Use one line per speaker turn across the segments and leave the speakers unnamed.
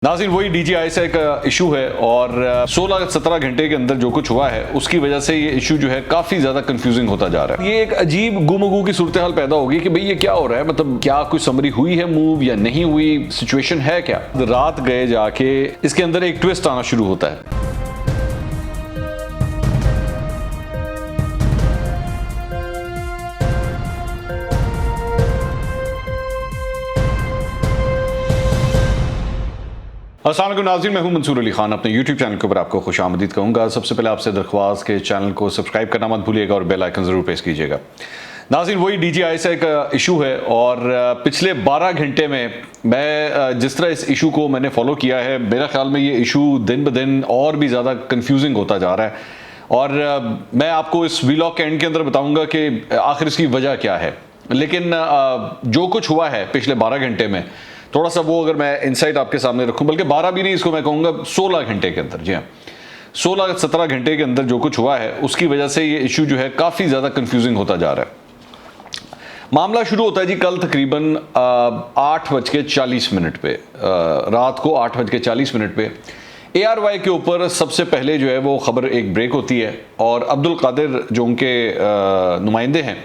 नाज़रीन, वही DGI का इशू है और 16-17 घंटे के अंदर जो कुछ हुआ है उसकी वजह से ये इशू जो है काफ़ी ज़्यादा कंफ्यूजिंग होता जा रहा है। ये एक अजीब गुमगू की सूरत हाल पैदा होगी कि भाई ये क्या हो रहा है, मतलब क्या कोई समरी हुई है मूव या नहीं हुई, सिचुएशन है क्या। रात गए जाके इसके अंदर एक ट्विस्ट आना शुरू होता है। अस्सलाम वालेकुम नाज़रीन, मैं हूं मंसूर अली खान। अपने YouTube चैनल के ऊपर आपको खुशामदीद कहूँगा। सबसे पहले आपसे दरख्वास्त के चैनल को सब्सक्राइब करना मत भूलिएगा और बेल आइकन ज़रूर प्रेस कीजिएगा। नाज़रीन, वही DGI का इशू है और पिछले 12 घंटे में मैं जिस तरह इस इशू को मैंने फॉलो किया है, मेरा ख्याल में ये इशू दिन ब दिन और भी ज़्यादा कन्फ्यूजिंग होता जा रहा है और मैं आपको इस व्लॉग के एंड के अंदर बताऊँगा कि आखिर इसकी वजह क्या है। लेकिन जो कुछ हुआ है पिछले 12 घंटे में, थोड़ा सा वो अगर मैं इंसाइट आपके सामने रखूं, बल्कि 12 भी नहीं, इसको मैं कहूँगा 16 घंटे के अंदर, जी हाँ 16-17 घंटे के अंदर जो कुछ हुआ है उसकी वजह से ये इशू जो है काफ़ी ज़्यादा कंफ्यूजिंग होता जा रहा है। मामला शुरू होता है जी कल तकरीबन 8:40 पे, रात को 8:40 पे ARY के ऊपर सबसे पहले जो है वो ख़बर एक ब्रेक होती है और अब्दुल कादिर जो उनके नुमाइंदे हैं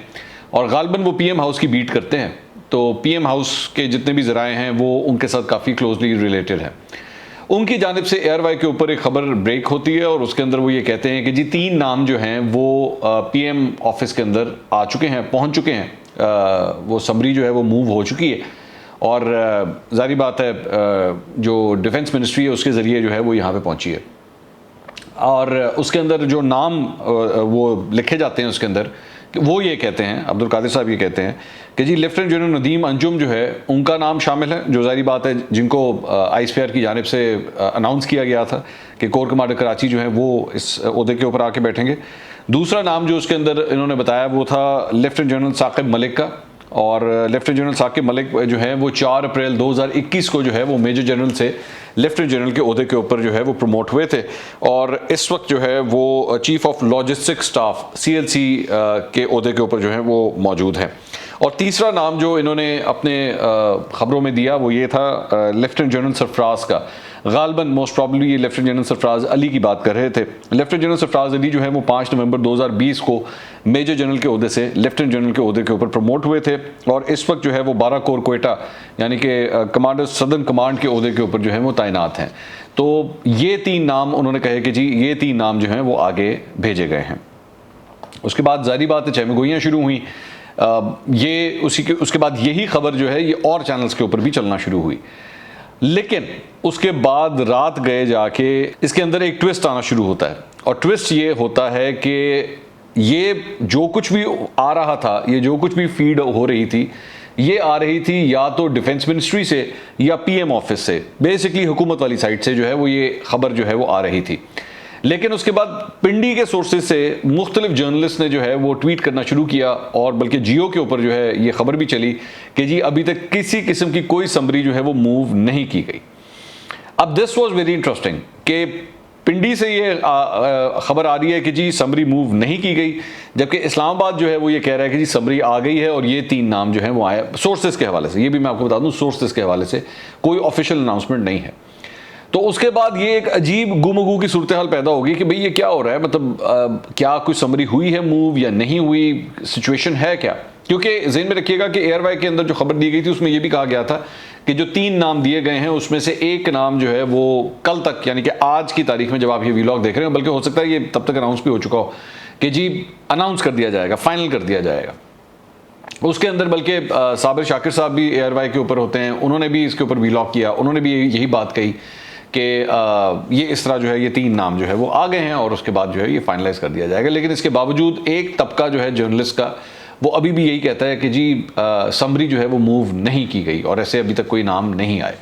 और गालिबन वो PM हाउस की बीट करते हैं, तो PM हाउस के जितने भी ज़राए हैं वो उनके साथ काफ़ी क्लोजली रिलेटेड हैं। उनकी जानिब से ARY के ऊपर एक ख़बर ब्रेक होती है और उसके अंदर वो ये कहते हैं कि जी 3 नाम जो हैं वो PM ऑफिस के अंदर आ चुके हैं, पहुंच चुके हैं, वो समरी जो है वो मूव हो चुकी है और ज़ाहिर बात है जो डिफेंस मिनिस्ट्री है उसके ज़रिए जो है वो यहाँ पर पहुँची है और उसके अंदर जो नाम वो लिखे जाते हैं उसके अंदर वो ये कहते हैं, अब्दुल कादिर साहब ये कहते हैं कि जी लेफ्टिनेंट जनरल नदीम अंजुम जो है उनका नाम शामिल है, जो ज़ाहिर बात है जिनको ISPR की जानिब से अनाउंस किया गया था कि कोर कमांडर कराची जो है वो इस ओहदे के ऊपर आके बैठेंगे। दूसरा नाम जो उसके अंदर इन्होंने बताया वो था लेफ्टिनेंट जनरल साकिब मलिक का और लेफ्टिनेंट जनरल साकिब मलिक जो है वो 4 अप्रैल 2021 को जो है वो मेजर जनरल से लेफ्टिनेंट जनरल के ओहदे के ऊपर जो है वो प्रमोट हुए थे और इस वक्त जो है वो chief of logistic staff CLC के ओहदे के ऊपर जो है वो मौजूद है। और तीसरा नाम जो इन्होंने अपने ख़बरों में दिया वो ये था लेफ्टिनेंट जनरल सरफराज का। गालिबन मोस्ट प्रॉब्ली ये लेफ्टिनेंट जनरल सरफराज अली की बात कर रहे थे। लेफ्टिनेंट जनरल सरफराज अली जो है वो 5 नवंबर 2020 को मेजर जनरल के ओहदे से लेफ्टिनेंट जनरल के ओहदे के ऊपर प्रमोट हुए थे और इस वक्त जो है वो 12 कोर क्वेटा यानी कि कमांडर सदर्न कमांड के ओहदे के ऊपर जो है वो तैनात हैं। तो ये 3 नाम उन्होंने कहे कि जी ये 3 नाम जो हैं वो आगे भेजे गए हैं। उसके बाद ज़ाहिर बात है चहमगोइयाँ शुरू हुई, ये उसके बाद यही खबर जो है ये और चैनल्स के ऊपर भी चलना शुरू हुई। लेकिन उसके बाद रात गए जाके इसके अंदर एक ट्विस्ट आना शुरू होता है और ट्विस्ट ये होता है कि ये जो कुछ भी आ रहा था, ये जो कुछ भी फीड हो रही थी, ये आ रही थी या तो डिफेंस मिनिस्ट्री से या PM ऑफिस से, बेसिकली हुकूमत वाली साइड से जो है वो ये खबर जो है वो आ रही थी। लेकिन उसके बाद पिंडी के सोर्सेज से मुख्तलिफ जर्नलिस्ट ने जो है वो ट्वीट करना शुरू किया और बल्कि जियो के ऊपर जो है ये खबर भी चली कि जी अभी तक किसी किस्म की कोई समरी जो है वो मूव नहीं की गई। अब दिस वाज वेरी इंटरेस्टिंग कि पिंडी से ये खबर आ रही है कि जी समरी मूव नहीं की गई, जबकि इस्लामाबाद जो है वो ये कह रहा है कि जी समरी आ गई है और ये 3 नाम जो है वो आए सोर्सेज के हवाले से। ये भी मैं आपको बता दूं सोर्सेज के हवाले से कोई ऑफिशियल अनाउंसमेंट नहीं है। तो उसके बाद ये एक अजीब गुमगू की सूरत हाल पैदा होगी कि भाई ये क्या हो रहा है, मतलब क्या कोई समरी हुई है मूव या नहीं हुई, सिचुएशन है क्या। क्योंकि ज़हन में रखिएगा कि ARY के अंदर जो खबर दी गई थी उसमें यह भी कहा गया था कि जो 3 नाम दिए गए हैं उसमें से एक नाम जो है वो कल तक यानी कि आज की तारीख में जब आप ये व्लॉग देख रहे हो, बल्कि हो सकता है ये तब तक अनाउंस भी हो चुका हो कि जी अनाउंस कर दिया जाएगा, फाइनल कर दिया जाएगा। उसके अंदर बल्कि साबिर शाकिर साहब भी ARY के ऊपर होते हैं, उन्होंने भी इसके ऊपर व्लॉग किया, उन्होंने भी यही बात कही कि ये इस तरह जो है ये 3 नाम जो है वो आ गए हैं और उसके बाद जो है ये फाइनलाइज कर दिया जाएगा। लेकिन इसके बावजूद एक तबका जो है जर्नलिस्ट का वो अभी भी यही कहता है कि जी समरी जो है वो मूव नहीं की गई और ऐसे अभी तक कोई नाम नहीं आए।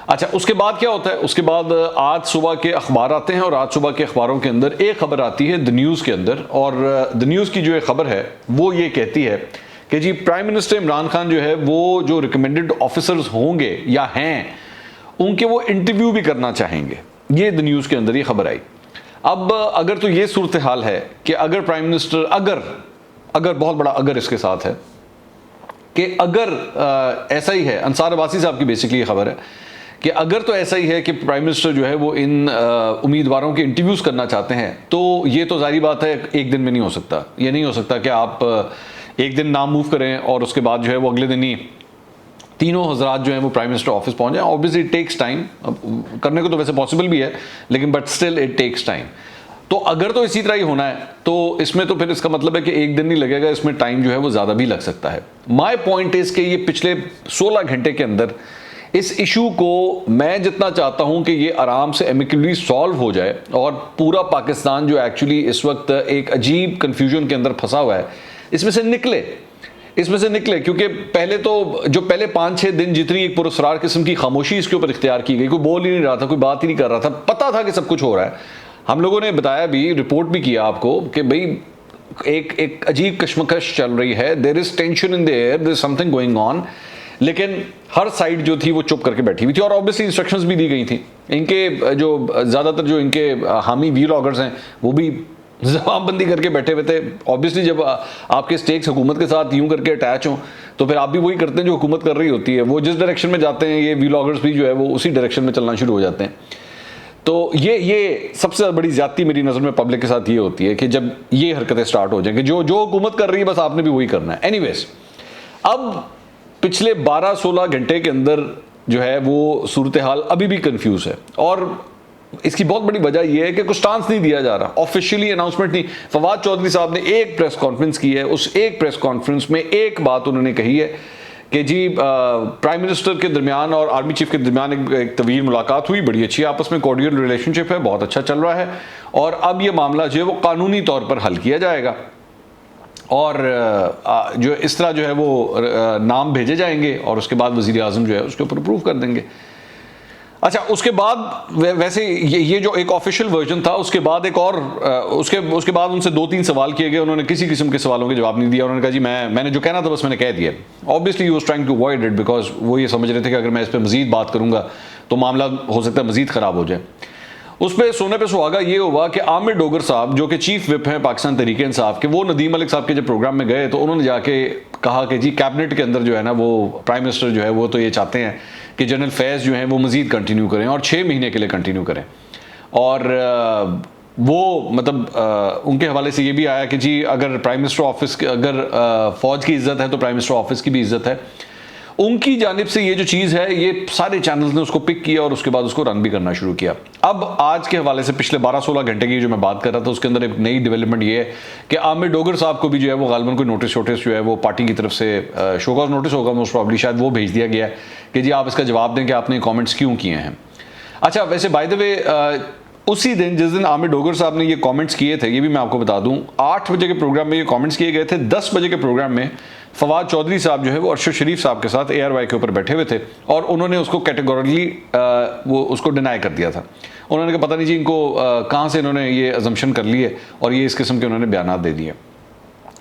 अच्छा, उसके बाद क्या होता है, उसके बाद आज सुबह के अखबार आते हैं और आज सुबह के अखबारों के अंदर एक खबर आती है द न्यूज़ के अंदर और द न्यूज़ की जो एक खबर है वो ये कहती है कि जी प्राइम मिनिस्टर इमरान खान जो है वो जो रिकमेंडेड ऑफिसर्स होंगे या हैं उनके वो इंटरव्यू भी करना चाहेंगे। ये द न्यूज़ के अंदर ये खबर आई। अब अगर तो ये सूरत हाल है कि अगर प्राइम मिनिस्टर अगर बहुत बड़ा अगर इसके साथ है कि अगर ऐसा ही है, अंसार अब्बासी साहब की बेसिकली ये खबर है कि अगर तो ऐसा ही है कि प्राइम मिनिस्टर जो है वो इन उम्मीदवारों के इंटरव्यूज़ करना चाहते हैं, तो ये तो जारी बात है एक दिन में नहीं हो सकता। ये नहीं हो सकता कि आप एक दिन नाम मूव करें और उसके बाद जो है वो अगले दिन ही तीनों हजरात जो है वो प्राइम मिनिस्टर ऑफिस पहुंच जाए। ऑब्वियसली इट टेक्स टाइम, करने को तो वैसे पॉसिबल भी है, लेकिन but still it takes time. तो अगर तो इसी तरह ही होना है तो इसमें तो फिर इसका मतलब है कि एक दिन नहीं लगेगा, इसमें टाइम जो है वो ज़्यादा भी लग सकता है। माय पॉइंट इज़ कि ये पिछले 16 घंटे के अंदर इस इशू को मैं जितना चाहता हूं कि ये आराम से एमिकली सॉल्व हो जाए और पूरा पाकिस्तान जो एक्चुअली इस वक्त एक अजीब कन्फ्यूजन के अंदर फंसा हुआ है, इसमें से निकले। क्योंकि पहले तो जो पहले 5-6 दिन जितनी एक पुरस्कार किस्म की खामोशी इसके ऊपर इख्तियार की गई, कोई बोल ही नहीं रहा था, कोई बात ही नहीं कर रहा था, पता था कि सब कुछ हो रहा है। हम लोगों ने बताया भी, रिपोर्ट भी किया आपको कि भाई एक अजीब कश्मकश चल रही है, there is tension in the air, there is something going on. लेकिन हर साइड जो थी वो चुप करके बैठी हुई थी और ऑब्वियसली इंस्ट्रक्शंस भी दी गई थी। इनके जो ज़्यादातर जो इनके हामी व्लॉगर्स हैं वो भी जवाबबंदी करके बैठे हुए थे। ऑब्वियसली जब आपके स्टेक्स हुकूमत के साथ यूं करके अटैच हों तो फिर आप भी वही करते हैं जो हुकूमत कर रही होती है। वो जिस डायरेक्शन में जाते हैं ये व्लॉगर्स भी जो है वो उसी डायरेक्शन में चलना शुरू हो जाते हैं। तो ये सबसे बड़ी ज्यादती मेरी नज़र में पब्लिक के साथ ये होती है कि जब ये हरकतें स्टार्ट हो जाएंगी, जो हुकूमत कर रही है बस आपने भी वही करना है। एनीवेज, अब पिछले 12-16 घंटे के अंदर जो है वो सूरत हाल अभी भी कंफ्यूज है और इसकी बहुत बड़ी वजह यह है कि कुछ स्टांस नहीं दिया जा रहा, ऑफिशियली अनाउंसमेंट नहीं। फवाद चौधरी साहब ने एक प्रेस कॉन्फ्रेंस की है, उस एक प्रेस कॉन्फ्रेंस में एक बात उन्होंने कही है कि जी प्राइम मिनिस्टर के दरमियान और आर्मी चीफ के दरमियान एक तवील मुलाकात हुई, बड़ी अच्छी आपस में कॉर्डियल रिलेशनशिप है, बहुत अच्छा चल रहा है और अब ये मामला जो है वो कानूनी तौर पर हल किया जाएगा और जो इस तरह जो है वो नाम भेजे जाएंगे और उसके बाद वज़ीर आज़म जो है उसके ऊपर अप्रूव कर देंगे। अच्छा, उसके बाद वैसे ये जो एक ऑफिशियल वर्जन था, उसके बाद एक और उसके बाद उनसे 2-3 सवाल किए गए, उन्होंने किसी किस्म के सवालों के जवाब नहीं दिया। उन्होंने कहा जी मैंने जो कहना था बस मैंने कह दिया। Obviously he was trying to avoid it because वो ये समझ रहे थे कि अगर मैं इस पर मजीद बात करूंगा तो मामला हो सकता है मजीद ख़राब हो जाए। उस पर सोने पे सुहागा ये हुआ कि आमिर डोगर साहब जो कि चीफ विप हैं पाकिस्तान तहरीक इंसाफ के, वो नदीम मलिक साहब के जब प्रोग्राम में गए तो उन्होंने जाके कहा कि जी कैबिनेट के अंदर जो है ना वो प्राइम मिनिस्टर जो है वो तो ये चाहते हैं कि जनरल फैज़ जो है वो मज़ीद कंटिन्यू करें और 6 महीने के लिए कंटिन्यू करें। और वो मतलब उनके हवाले से ये भी आया कि जी अगर प्राइम मिनिस्टर ऑफिस अगर फ़ौज की इज़्ज़त है तो प्राइम मिनिस्टर ऑफिस की भी इज़्ज़त है। उनकी जानिब से ये जो चीज़ है ये सारे चैनल्स ने उसको पिक किया और उसके बाद उसको रन भी करना शुरू किया। अब आज के हवाले से पिछले 12-16 घंटे की जो मैं बात कर रहा था उसके अंदर एक नई डेवलपमेंट ये है कि आमिर डोगर साहब को भी जो है वो गालबन कोई नोटिस जो है वो पार्टी की तरफ से शोकॉज नोटिस होगा मोस्ट प्रॉब्ली, शायद वो भेज दिया गया है कि जी आप इसका जवाब दें कि आपने कॉमेंट्स क्यों किए हैं। अच्छा, वैसे बाय द वे उसी दिन जिस दिन आमिर डोगर साहब ने ये कमेंट्स किए थे, ये भी मैं आपको बता दूं, 8 बजे के प्रोग्राम में ये कमेंट्स किए गए थे। 10 बजे के प्रोग्राम में फवाद चौधरी साहब जो है वो अरशद शरीफ साहब के साथ ARY के ऊपर बैठे हुए थे और उन्होंने उसको कैटेगोरिकली वो उसको डिनाई कर दिया था। उन्होंने कहा पता नहीं जी इनको कहाँ से इन्होंने ये अजम्पशन कर ली है और ये इस किस्म के उन्होंने बयान दे दिए,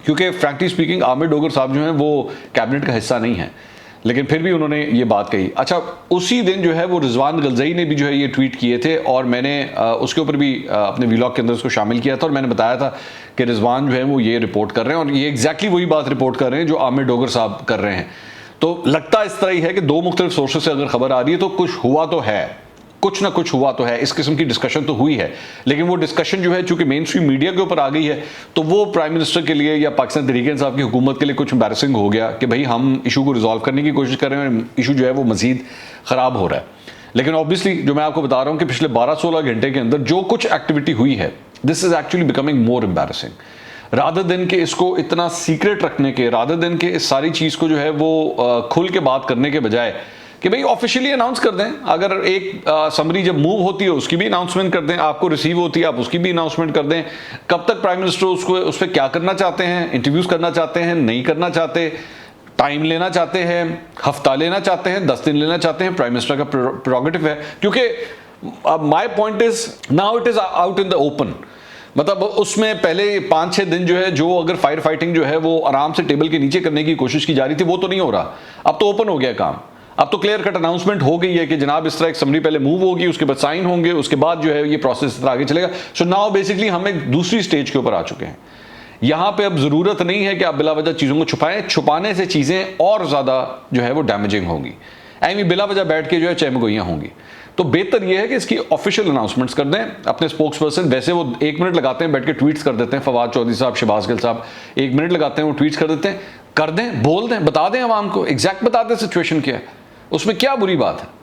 क्योंकि फ्रैंकली स्पीकिंग आमिर डोगर साहब जो हैं वो कैबिनेट का हिस्सा नहीं है, लेकिन फिर भी उन्होंने ये बात कही। अच्छा, उसी दिन जो है वो रिजवान गलजई ने भी जो है ये ट्वीट किए थे और मैंने उसके ऊपर भी अपने व्लॉग के अंदर उसको शामिल किया था और मैंने बताया था कि रिजवान जो है वो ये रिपोर्ट कर रहे हैं और ये एग्जैक्टली वही बात रिपोर्ट कर रहे हैं जो आमिर डोगर साहब कर रहे हैं। तो लगता इस तरह ही है कि 2 मुख्तलिफ सोर्सेज से अगर खबर आ रही है तो कुछ हुआ तो है, कुछ ना कुछ हुआ तो है, इस किस्म की डिस्कशन तो हुई है। लेकिन वो डिस्कशन जो है चूंकि मेन स्ट्रीम मीडिया के ऊपर आ गई है तो वो प्राइम मिनिस्टर के लिए या पाकिस्तान तहरीक इंसाफ की हुकूमत के लिए कुछ एम्बैरसिंग हो गया कि भाई हम इशू को रिजॉल्व करने की कोशिश कर रहे हैं, इशू जो है वो मजीद ख़राब हो रहा है। लेकिन ऑब्वियसली जो मैं आपको बता रहा हूँ कि पिछले 12-16 घंटे के अंदर जो कुछ एक्टिविटी हुई है, this is actually becoming more embarrassing. Rather दिन के इसको इतना सीक्रेट रखने के, रादर दिन के इस सारी चीज़ को जो है वो खुल के बात करने के बजाय कि भाई ऑफिशियली अनाउंस कर दें। अगर एक समरी जब मूव होती है उसकी भी अनाउंसमेंट कर दें, आपको रिसीव होती है आप उसकी भी अनाउंसमेंट कर दें। कब तक प्राइम मिनिस्टर उसको उस पर क्या करना चाहते हैं, इंटरव्यूज करना चाहते हैं, नहीं करना चाहते, टाइम लेना चाहते हैं, हफ्ता लेना चाहते हैं, 10 दिन लेना चाहते हैं, प्राइम मिनिस्टर का प्रेरोगेटिव है। क्योंकि my point is now it is out in the open. मतलब उसमें पहले 5-6 दिन जो है जो अगर फायर फाइटिंग जो है वो आराम से टेबल के नीचे करने की कोशिश की जा रही थी वो तो नहीं हो रहा, अब तो ओपन हो गया काम। अब तो क्लियर कट अनाउंसमेंट हो गई है कि जनाब इस तरह एक समरी पहले मूव होगी, उसके बाद साइन होंगे, उसके बाद जो है ये प्रोसेस इस तरह आगे चलेगा। सो नाउ बेसिकली हम एक दूसरी स्टेज के ऊपर आ चुके हैं। यहां पे अब जरूरत नहीं है कि आप बिला वजह चीजों को छुपाएं, छुपाने से चीजें और ज्यादा जो है वो डैमेजिंग होंगी। ऐमी बिला वजह बैठ के जो है चहमगोइयाँ होंगी। तो बेहतर यह है कि इसकी ऑफिशियल अनाउंसमेंट्स कर दें अपने स्पोक्स पर्सन। वैसे वो 1 मिनट लगाते हैं बैठ के ट्वीट्स कर देते हैं, फवाद चौधरी साहब, शहबाज गिल साहब 1 मिनट लगाते हैं, वो ट्वीट्स कर देते हैं। कर दें, बोल दें, बता दें आवाम को, एग्जैक्ट बता दें सिचुएशन क्या है, उसमें क्या बुरी बात है।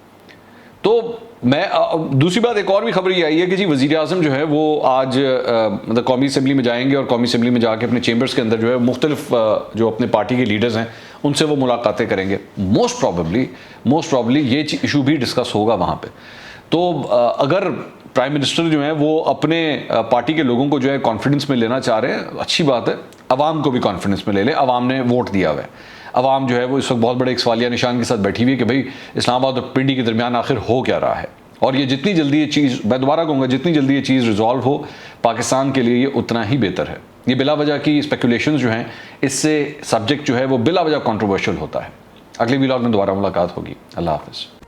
तो मैं दूसरी बात, एक और भी खबर ये आई है कि जी वज़ीर आज़म जो है वो आज मतलब कौमी असम्बली में जाएंगे और कौमी असम्बली में जाके अपने चेंबर्स के अंदर जो है मुख्तलिफ जो अपने पार्टी के लीडर्स हैं उनसे वो मुलाकातें करेंगे। मोस्ट प्रॉबली ये इशू भी डिस्कस होगा वहाँ पे। तो अगर प्राइम मिनिस्टर जो है वो अपने पार्टी के लोगों को जो है कॉन्फिडेंस में लेना चाह रहे हैं, अच्छी बात है। अवाम को भी कॉन्फिडेंस में ले लें, अवाम ने वोट दिया हुआ है। अवाम जो है वो इस वक्त बहुत बड़े एक सवालिया निशान के साथ बैठी हुई है कि भाई इस्लामाबाद और पिंडी के दरमियान आखिर हो क्या रहा है। और ये जितनी जल्दी ये चीज़, मैं दोबारा कहूँगा, जितनी जल्दी ये चीज़ रिजॉल्व हो पाकिस्तान के लिए ये उतना ही बेहतर है। ये बिला वजह की स्पेकुलेशंस जो हैं, इससे सब्जेक्ट जो है वो बिला वजह कॉन्ट्रोवर्शियल होता है। अगले व्लॉग में दोबारा मुलाकात होगी। अल्लाह हाफ़िज़।